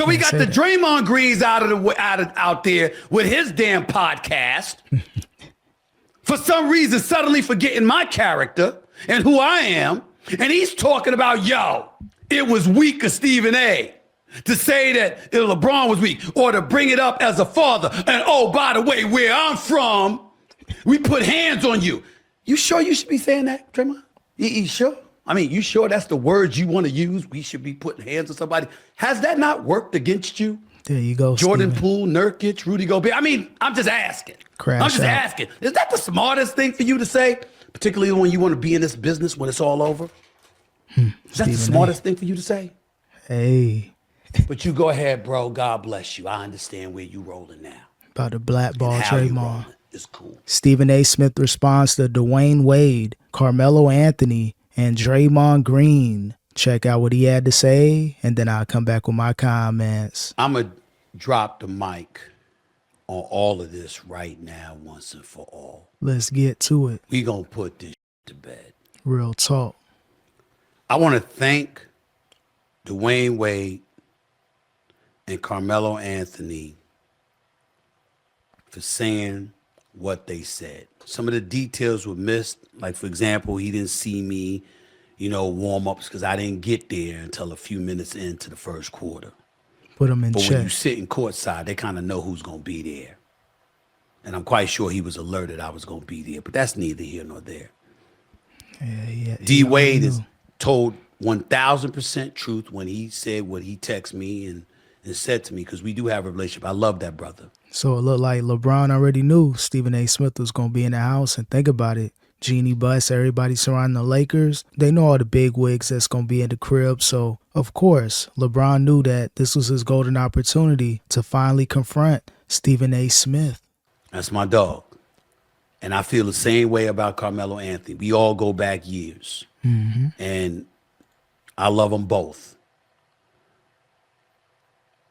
So we got the Draymond Greens out there with his damn podcast. For some reason, suddenly forgetting my character and who I am. And he's talking about, yo, it was weak of Stephen A. to say that LeBron was weak or to bring it up as a father. And oh, by the way, where I'm from, we put hands on you. You sure you should be saying that, Draymond? You sure? I mean, you sure that's the words you want to use? We should be putting hands on somebody. Has that not worked against you? There you go, Jordan Steven. Poole, Nurkic, Rudy Gobert. I mean, I'm just asking. Asking. Is that the smartest thing for you to say? Particularly when you want to be in this business when it's all over? Is that the smartest thing for you to say? Hey. But you go ahead, bro. God bless you. I understand where you rolling now. About to blackball Draymond. It's cool. Stephen A. Smith responds to Dwyane Wade, Carmelo Anthony, and Draymond Green. Check out what he had to say, and then I'll come back with my comments. I'm going to drop the mic on all of this right now, once and for all. Let's get to it. We going to put this to bed. Real talk. I want to thank Dwyane Wade and Carmelo Anthony for saying what they said. Some of the details were missed. Like, for example, he didn't see me, warm-ups because I didn't get there until a few minutes into the first quarter. Put him in check. But when you sit in courtside, they kind of know who's going to be there. And I'm quite sure he was alerted I was going to be there. But that's neither here nor there. Yeah. D. Wade is told 1,000% truth when he said what he texted me and said to me, because we do have a relationship. I love that brother. So it looked like LeBron already knew Stephen A. Smith was going to be in the house. And think about it. Jeannie Buss, everybody surrounding the Lakers, they know all the big wigs that's going to be in the crib. So, of course, LeBron knew that this was his golden opportunity to finally confront Stephen A. Smith. That's my dog. And I feel the same way about Carmelo Anthony. We all go back years. Mm-hmm. And I love them both.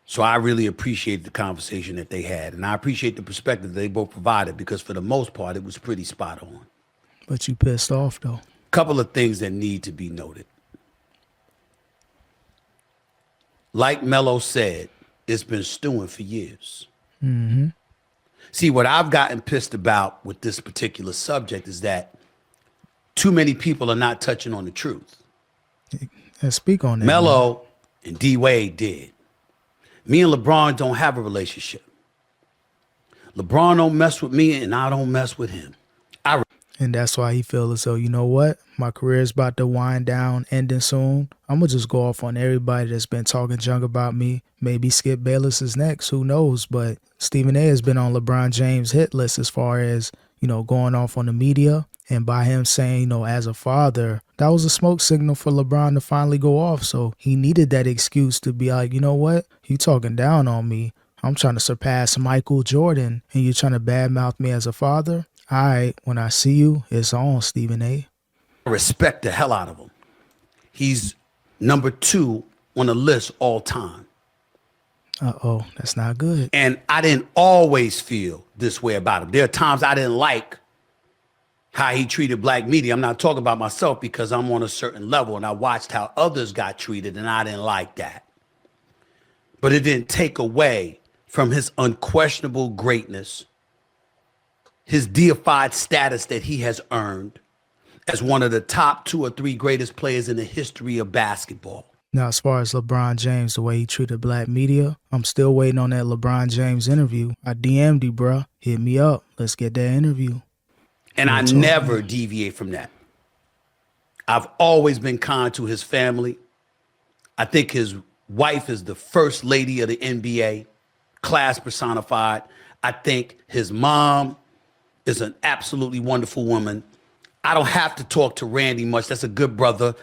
So I really appreciate the conversation that they had. And I appreciate the perspective they both provided, because for the most part, it was pretty spot on. But you pissed off, though. Couple of things that need to be noted. Like Melo said, it's been stewing for years. Mm-hmm. See, what I've gotten pissed about with this particular subject is that too many people are not touching on the truth. Let's speak on that. Melo and D. Wade did. Me and LeBron don't have a relationship. LeBron don't mess with me and I don't mess with him. And that's why he feels as though, you know what? My career is about to wind down, ending soon. I'm going to just go off on everybody that's been talking junk about me. Maybe Skip Bayless is next. Who knows? But Stephen A. has been on LeBron James' hit list as far as, going off on the media. And by him saying, as a father, that was a smoke signal for LeBron to finally go off. So he needed that excuse to be like, you know what? You talking down on me. I'm trying to surpass Michael Jordan and you're trying to badmouth me as a father. All right, when I see you, it's on, Stephen A. I respect the hell out of him. He's number 2 on the list all time. Uh-oh, that's not good. And I didn't always feel this way about him. There are times I didn't like how he treated black media. I'm not talking about myself because I'm on a certain level and I watched how others got treated and I didn't like that. But it didn't take away from his unquestionable greatness, his deified status that he has earned as one of the top 2 or 3 greatest players in the history of basketball. Now, as far as LeBron James, the way he treated black media, I'm still waiting on that LeBron James interview. I DM'd you, bro. Hit me up. Let's get that interview. And I never deviate from that. I've always been kind to his family. I think his wife is the first lady of the NBA, class personified. I think his mom is an absolutely wonderful woman. I don't have to talk to Randy much. That's a good brother.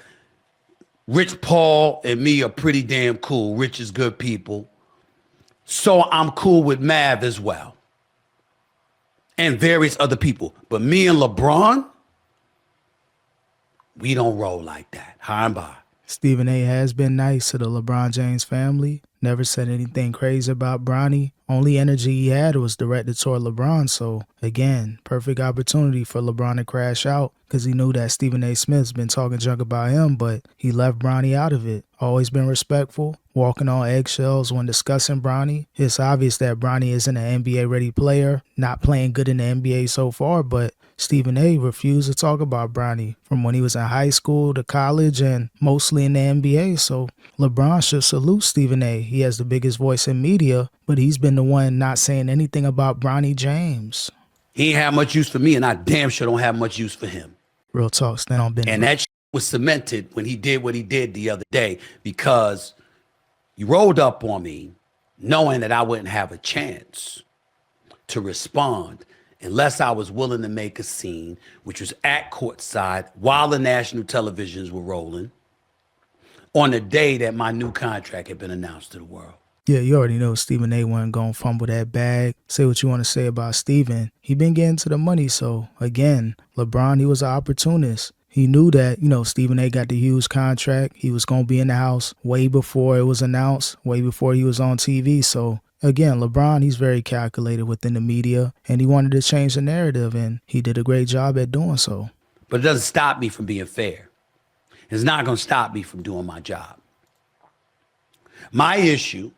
Rich Paul and me are pretty damn cool. Rich is good people. So I'm cool with Mav as well. And various other people. But me and LeBron, we don't roll like that. High and by. Stephen A. has been nice to the LeBron James family. Never said anything crazy about Bronny. Only energy he had was directed toward LeBron. So, again, perfect opportunity for LeBron to crash out because he knew that Stephen A. Smith's been talking junk about him, but he left Bronny out of it. Always been respectful, walking on eggshells when discussing Bronny. It's obvious that Bronny isn't an NBA-ready player, not playing good in the NBA so far, but Stephen A. refused to talk about Bronny from when he was in high school to college and mostly in the NBA. So LeBron should salute Stephen A. He has the biggest voice in media, but he's been the one not saying anything about Bronny James. He ain't have much use for me, and I damn sure don't have much use for him. Real talk, stand on business. And that was cemented when he did what he did the other day, because you rolled up on me knowing that I wouldn't have a chance to respond unless I was willing to make a scene, which was at courtside while the national televisions were rolling on the day that my new contract had been announced to the world. Yeah, you already know Stephen A. wasn't going to fumble that bag. Say what you want to say about Stephen. He been getting to the money. So, again, LeBron, he was an opportunist. He knew that, Stephen A. got the huge contract. He was going to be in the house way before it was announced, way before he was on TV. So, again, LeBron, he's very calculated within the media, and he wanted to change the narrative, and he did a great job at doing so. But it doesn't stop me from being fair. It's not going to stop me from doing my job. My issue,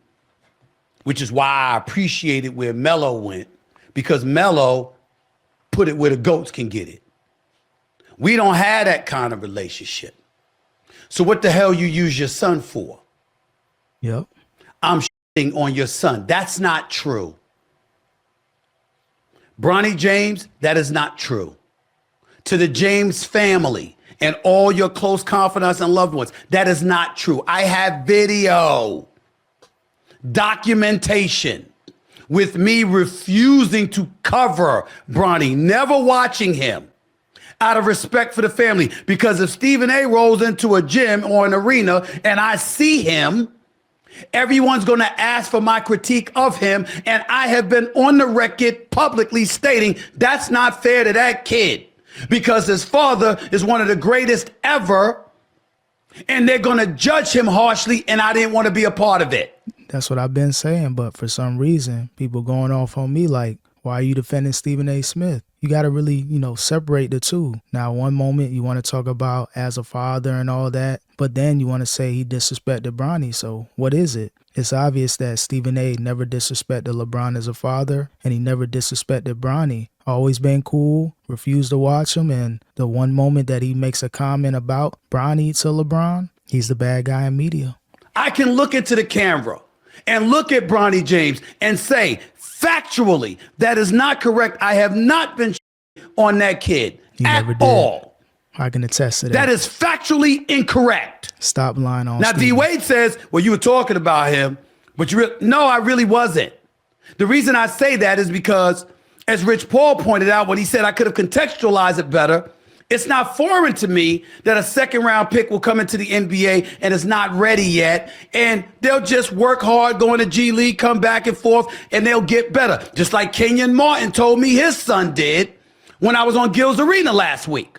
which is why I appreciated where Melo went, because Melo put it where the GOATs can get it. We don't have that kind of relationship. So what the hell you use your son for? Yep. I'm shitting on your son. That's not true. Bronny James, that is not true. To the James family and all your close confidants and loved ones, that is not true. I have video, documentation with me refusing to cover Bronny, never watching him out of respect for the family. Because if Stephen A. rolls into a gym or an arena and I see him, everyone's going to ask for my critique of him. And I have been on the record publicly stating that's not fair to that kid, because his father is one of the greatest ever. And they're going to judge him harshly. And I didn't want to be a part of it. That's what I've been saying. But for some reason, people going off on me like, why are you defending Stephen A. Smith? You got to really, separate the two. Now, one moment you want to talk about as a father and all that, but then you want to say he disrespected Bronny. So what is it? It's obvious that Stephen A. never disrespected LeBron as a father, and he never disrespected Bronny. Always been cool, refused to watch him, and the one moment that he makes a comment about Bronny to LeBron, he's the bad guy in media. I can look into the camera and look at Bronny James and say, factually, that is not correct. I have not been on that kid at all. I can attest to that. That is factually incorrect. Stop lying on Now, Stephen. D. Wade says, well, you were talking about him, but no, I really wasn't. The reason I say that is because, as Rich Paul pointed out, when he said I could have contextualized it better, it's not foreign to me that a second-round pick will come into the NBA and is not ready yet, and they'll just work hard, go in the G League, come back and forth, and they'll get better. Just like Kenyon Martin told me his son did when I was on Gil's Arena last week.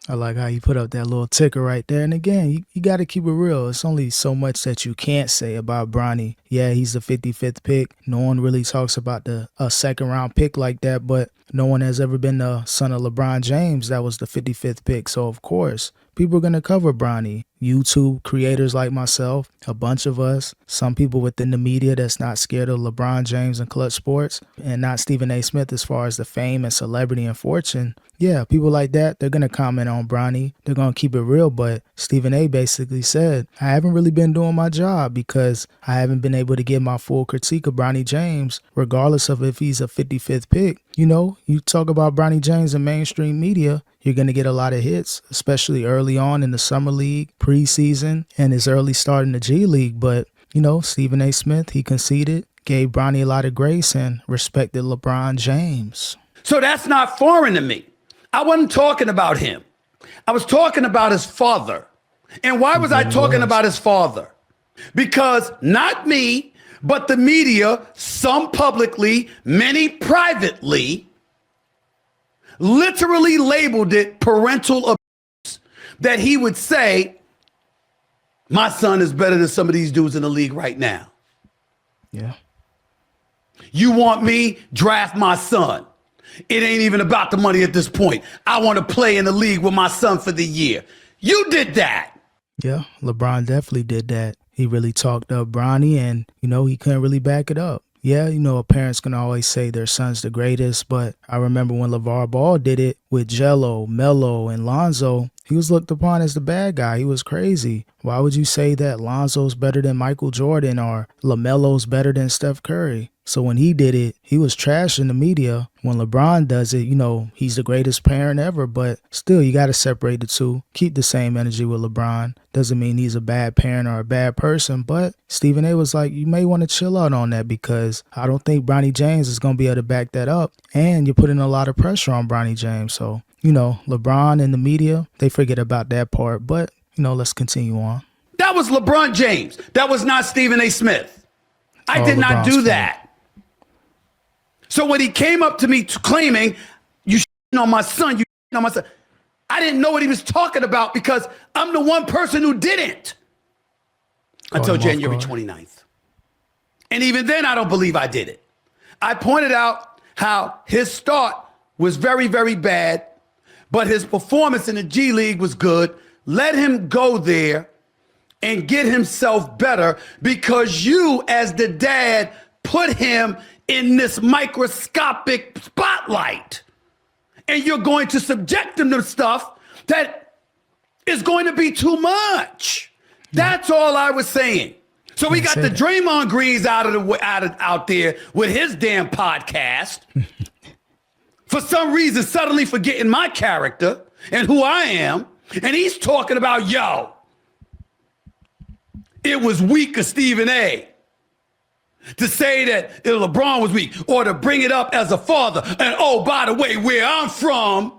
I like how you put up that little ticker right there. And again, you got to keep it real. It's only so much that you can't say about Bronny. Yeah, he's the 55th pick. No one really talks about a second-round pick like that, but no one has ever been the son of LeBron James that was the 55th pick. So, of course, people are going to cover Bronny. YouTube creators like myself, a bunch of us, some people within the media that's not scared of LeBron James and Clutch Sports, and not Stephen A. Smith as far as the fame and celebrity and fortune. Yeah, people like that, they're going to comment on Bronny. They're going to keep it real, but Stephen A. basically said, I haven't really been doing my job because I haven't been able to give my full critique of Bronny James, regardless of if he's a 55th pick. You talk about Bronny James in mainstream media, you're going to get a lot of hits, especially early on in the Summer League, preseason, and his early start in the G League. But, Stephen A. Smith, he conceded, gave Bronny a lot of grace, and respected LeBron James. So that's not foreign to me. I wasn't talking about him. I was talking about his father. And why was I talking about his father? Because not me, but the media, some publicly, many privately, literally labeled it parental abuse. That he would say, my son is better than some of these dudes in the league right now. Yeah. You want me? Draft my son. It ain't even about the money at this point. I want to play in the league with my son for the year. You did that. Yeah, LeBron definitely did that. He really talked up Bronny and, he couldn't really back it up. Yeah, parents can always say their son's the greatest, but I remember when LeVar Ball did it with Jello, Melo, and Lonzo, he was looked upon as the bad guy. He was crazy. Why would you say that Lonzo's better than Michael Jordan or LaMelo's better than Steph Curry? So when he did it, he was trash in the media. When LeBron does it, he's the greatest parent ever, but still you got to separate the two. Keep the same energy with LeBron. Doesn't mean he's a bad parent or a bad person, but Stephen A was like, you may want to chill out on that because I don't think Bronny James is going to be able to back that up. And you're putting a lot of pressure on Bronny James. So, LeBron and the media, they forget about that part, but, let's continue on. That was LeBron James. That was not Stephen A. Smith. I did not do that. So when he came up to me claiming, you on my son, you on my son, I didn't know what he was talking about because I'm the one person who didn't until January 29th. And even then, I don't believe I did it. I pointed out how his start was very, very bad, but his performance in the G League was good. Let him go there and get himself better because you, as the dad, put him in this microscopic spotlight. And you're going to subject him to stuff that is going to be too much. That's all I was saying. So we got the Draymond Greens out there with his damn podcast. For some reason, suddenly forgetting my character and who I am. And he's talking about, it was weak of Stephen A. to say that LeBron was weak or to bring it up as a father. And oh, by the way, where I'm from,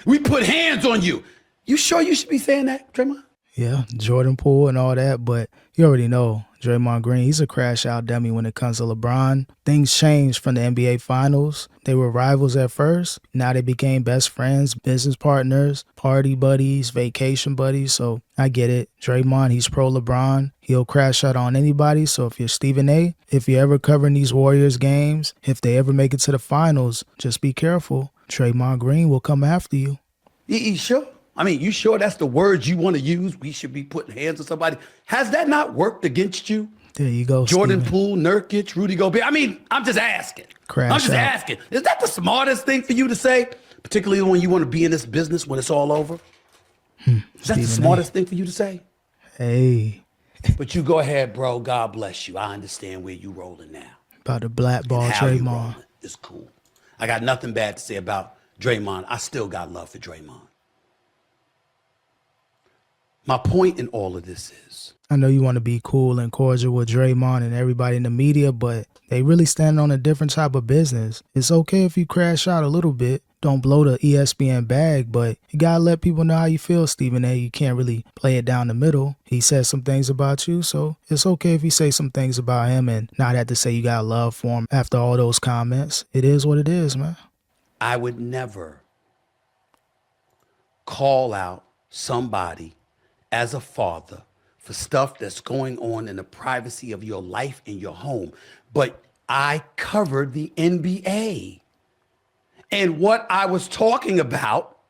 we put hands on you. You sure you should be saying that, Draymond? Yeah, Jordan Poole and all that, but you already know Draymond Green, he's a crash out dummy when it comes to LeBron. Things changed from the NBA Finals. They were rivals at first. Now they became best friends, business partners, party buddies, vacation buddies. So I get it. Draymond, he's pro LeBron. He'll crash out on anybody. So if you're Stephen A., if you're ever covering these Warriors games, if they ever make it to the finals, just be careful. Draymond Green will come after you. You sure? I mean, you sure that's the words you want to use? We should be putting hands on somebody. Has that not worked against you? There you go, Jordan Steven. Poole, Nurkic, Rudy Gobert. I mean, I'm just asking. Asking. Is that the smartest thing for you to say? Particularly when you want to be in this business when it's all over? Is that the smartest thing for you to say? Hey. But you go ahead, bro. God bless you. I understand where you rolling now. About to blackball Draymond. It's cool. I got nothing bad to say about Draymond. I still got love for Draymond. My point in all of this is, I know you want to be cool and cordial with Draymond and everybody in the media, but they really stand on a different type of business. It's okay if you crash out a little bit. Don't blow the ESPN bag, but you got to let people know how you feel, Stephen A. You can't really play it down the middle. He said some things about you, so it's okay if you say some things about him and not have to say you got love for him after all those comments. It is what it is, man. I would never call out somebody as a father for stuff that's going on in the privacy of your life in your home. But I covered the NBA. And what I was talking about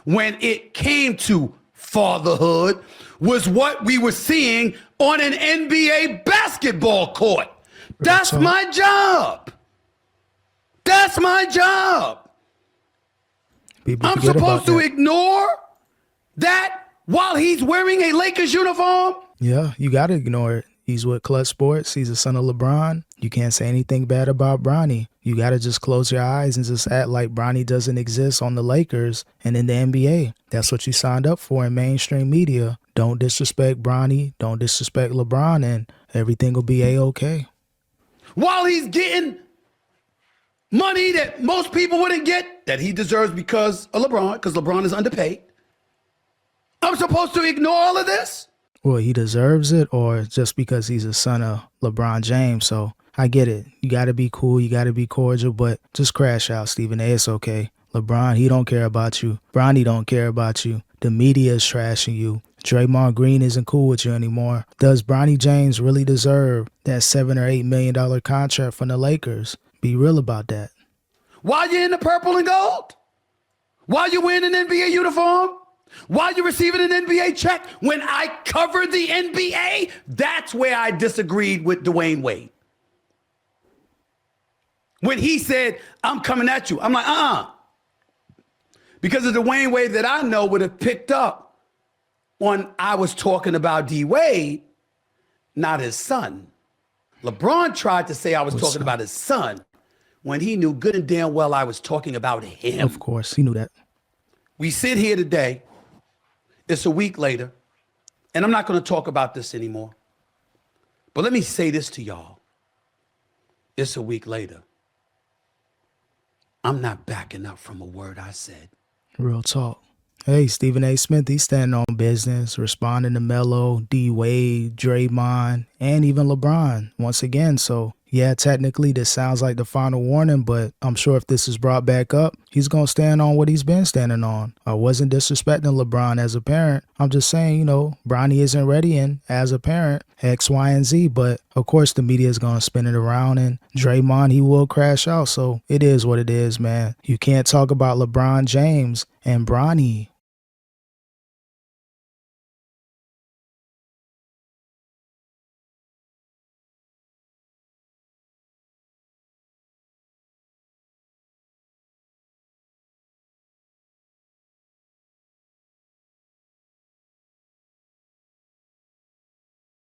when it came to fatherhood was what we were seeing on an NBA basketball court. That's my job. That's my job. I'm supposed to ignore that while he's wearing a Lakers uniform? Yeah, you got to ignore it. He's with Clutch Sports. He's a son of LeBron. You can't say anything bad about Bronny. You got to just close your eyes and just act like Bronny doesn't exist on the Lakers and in the NBA. That's what you signed up for in mainstream media. Don't disrespect Bronny. Don't disrespect LeBron, and everything will be A-okay. While he's getting money that most people wouldn't get, that he deserves because of LeBron, because LeBron is underpaid. I'm supposed to ignore all of this? Well, he deserves it, or just because he's a son of LeBron James. So I get it. You got to be cool. You got to be cordial, but just crash out, Stephen A. It's okay. LeBron, he don't care about you. Bronny don't care about you. The media is trashing you. Draymond Green isn't cool with you anymore. Does Bronny James really deserve that $7 or $8 million contract from the Lakers? Be real about that. While you're in the purple and gold? While you're wearing an NBA uniform? While you're receiving an NBA check? When I covered the NBA, that's where I disagreed with Dwyane Wade. When he said, I'm coming at you, I'm like, Because of the Dwyane Wade that I know would have picked up on I was talking about D Wade, not his son. LeBron tried to say I was talking about his son when he knew good and damn well I was talking about him. Of course, he knew that. We sit here today, it's a week later, and I'm not going to talk about this anymore. But let me say this to y'all. It's a week later. I'm not backing up from a word I said. Real talk. Hey, Stephen A. Smith, he's standing on business, responding to Melo, D. Wade, Draymond, and even LeBron once again. So, yeah, technically this sounds like the final warning, but I'm sure if this is brought back up, he's going to stand on what he's been standing on. I wasn't disrespecting LeBron as a parent. I'm just saying, Bronny isn't ready, and as a parent, X, Y, and Z. But, of course, the media is going to spin it around, and Draymond, he will crash out. So it is what it is, man. You can't talk about LeBron James and Bronny